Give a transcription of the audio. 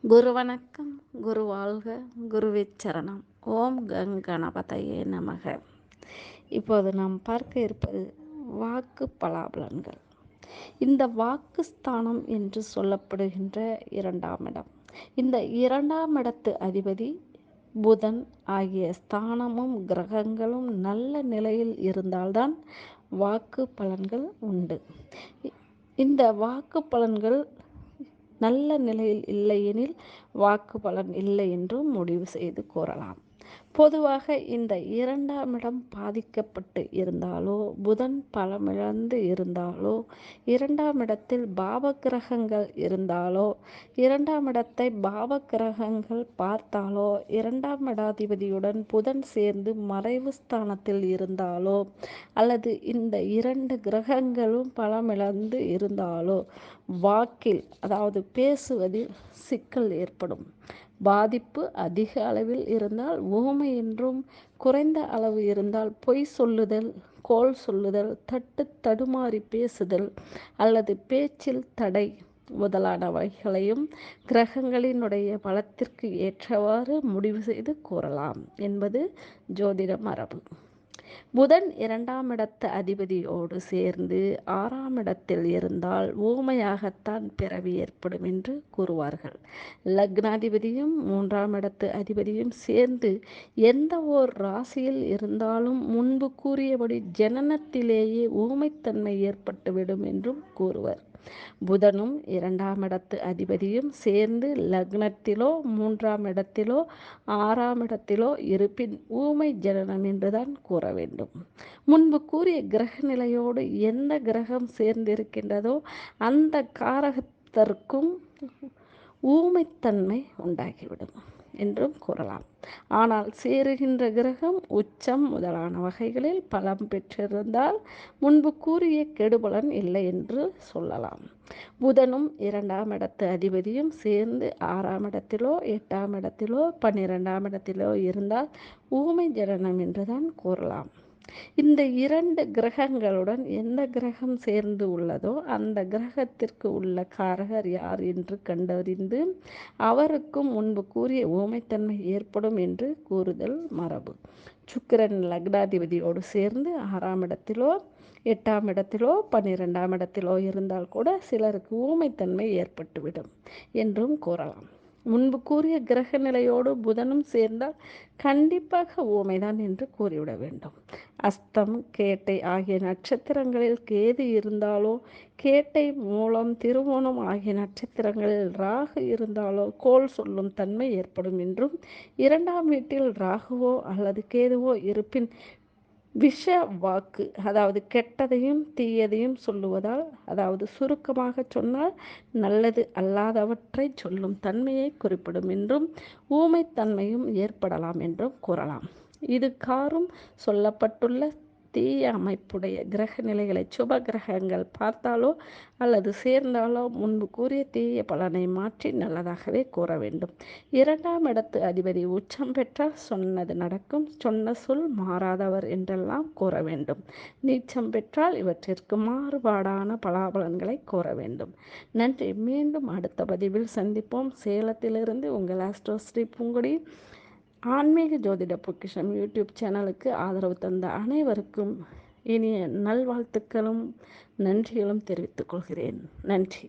குரு வணக்கம், குரு வாழ்க, குருவே சரணம். ஓம் கணபதையே நமக. இப்போது நாம் பார்க்க இருப்பது வாக்கு பலாபலன்கள். இந்த வாக்கு ஸ்தானம் என்று சொல்லப்படுகின்ற 2ஆம் இடம். இந்த 2ஆம் இடத்து அதிபதி புதன் ஆகிய ஸ்தானமும் கிரகங்களும் நல்ல நிலையில் இருந்தால்தான் வாக்கு பலன்கள் உண்டு. இந்த வாக்கு பலன்கள் நல்ல நிலையில் இல்லையெனில் வாக்கு பலன் இல்லை என்றும் முடிவு செய்து கூறலாம். பொதுவாக இந்த 2ஆம் இடம் பாதிக்கப்பட்டு இருந்தாலோ, புதன் பலமிழந்து இருந்தாலோ, 2ஆம் இடத்தில் பாவக்கிரகங்கள் இருந்தாலோ, 2ஆம் இடத்தை பாவக்கிரகங்கள் பார்த்தாலோ, 2ஆம் இடாதிபதியுடன் புதன் சேர்ந்து மறைவு ஸ்தானத்தில் இருந்தாலோ, அல்லது இந்த 2 கிரகங்களும் பலமிழந்து இருந்தாலோ, வாக்கில் அதாவது பேசுவதில் சிக்கல் ஏற்படும். பாதிப்பு அதிக அளவில் இருந்தால் ஊமை என்றும், குறைந்த அளவு இருந்தால் பொய் சொல்லுதல், கோள் சொல்லுதல், தடுமாறி பேசுதல் அல்லது பேச்சில் தடை முதலானவைகளையும் கிரகங்களினுடைய பலத்திற்கு ஏற்றவாறு முடிவு செய்து கூறலாம் என்பது ஜோதிட மரபு. புதன் 2ஆம் இடத்து அதிபதியோடு சேர்ந்து 6ஆம் இடத்தில் இருந்தால் ஊமையாகத்தான் பிறவி ஏற்படும் என்று கூறுவார்கள். லக்னாதிபதியும் 3ஆம் இடத்து அதிபதியும் சேர்ந்து எந்த ஓர் ராசியில் இருந்தாலும் முன்பு கூறியபடி ஜனனத்திலேயே ஊமைத்தன்மை ஏற்பட்டுவிடும் என்றும் கூறுவர். புதனும் 2ஆம் இடத்து அதிபதியும் சேர்ந்து லக்னத்திலோ 3ஆம் இடத்திலோ 6ஆம் இடத்திலோ இருப்பின் ஊமை ஜனனம் என்றுதான் கூற வேண்டும். முன்பு கூறிய கிரக நிலையோடு எந்த கிரகம் சேர்ந்திருக்கின்றதோ அந்த காரகத்திற்கும் ஊமைத்தன்மை உண்டாகிவிடும் என்றும் கூறலாம். ஆனால் சேருகின்ற கிரகம் உச்சம் முதலான வகைகளில் பலம் பெற்றிருந்தால் முன்பு கூறிய கெடுபலன் இல்லை என்று சொல்லலாம். புதனும் 2ஆம் இடத்து அதிபதியும் சேர்ந்து 6ஆம் இடத்திலோ 8ஆம் இடத்திலோ 12ஆம் இடத்திலோ இருந்தால் ஊமை ஜனனம் என்றுதான் கூறலாம். இந்த 2 கிரகங்களுடன் எந்த கிரகம் சேர்ந்து உள்ளதோ அந்த கிரகத்திற்கு உள்ள காரகர் யார் என்று கண்டறிந்து அவருக்கும் முன்பு கூறிய ஊமைத்தன்மை ஏற்படும் என்று கூறுதல் மரபு. சுக்கிரன் லக்னாதிபதியோடு சேர்ந்து 6ஆம் இடத்திலோ 8ஆம் இடத்திலோ 12ஆம் இடத்திலோ இருந்தால் கூட சிலருக்கு ஊமைத்தன்மை ஏற்பட்டுவிடும் என்றும் கூறலாம். முன்பு கூறிய கிரக நிலையோடு புதனும் சேர்ந்தால் கண்டிப்பாக ஊமைதான் என்று கூறிவிட வேண்டும். அஸ்தம், கேட்டை ஆகிய நட்சத்திரங்களில் கேது இருந்தாலோ, கேட்டை, மூலம், திருவோணம் ஆகிய நட்சத்திரங்களில் ராகு இருந்தாலோ கோள் சொல்லும் தன்மை ஏற்படும் என்றும், 2ஆம் வீட்டில் ராகுவோ அல்லது கேதுவோ இருப்பின் விஷ வாக்கு அதாவது கெட்டதையும் தீயதையும் சொல்லுவதால், அதாவது சுருக்கமாக சொன்னால் நல்லது அல்லாதவற்றை சொல்லும் தன்மையை குறிப்பிடும் என்றும், ஊமைத்தன்மையும் ஏற்படலாம் என்றும் கூறலாம். இது காரும் சொல்லப்பட்டுள்ள தீய அமைப்புடைய கிரக நிலைகளை சுப கிரகங்கள் பார்த்தாலோ அல்லது சேர்ந்தாலோ முன்பு கூறிய தீய பலனை மாற்றி நல்லதாகவே கூற வேண்டும். 2ஆம் இடத்து அதிபதி உச்சம் பெற்றால் சொன்னது நடக்கும், சொன்ன சொல் மாறாதவர் என்றெல்லாம் கூற வேண்டும். நீச்சம் பெற்றால் இவற்றிற்கு மாறுபாடான பலாபலன்களை கூற வேண்டும். நன்றி. மீண்டும் அடுத்த பதிவில் சந்திப்போம். சேலத்திலிருந்து உங்கள் ஆஸ்ட்ரோஸ்ரீ பூங்கொடி. ஆன்மீக ஜோதிட பொக்கிஷம் யூடியூப் சேனலுக்கு ஆதரவு தந்த அனைவருக்கும் இனிய நல்வாழ்த்துக்களும் நன்றிகளும் தெரிவித்துக் கொள்கிறேன். நன்றி.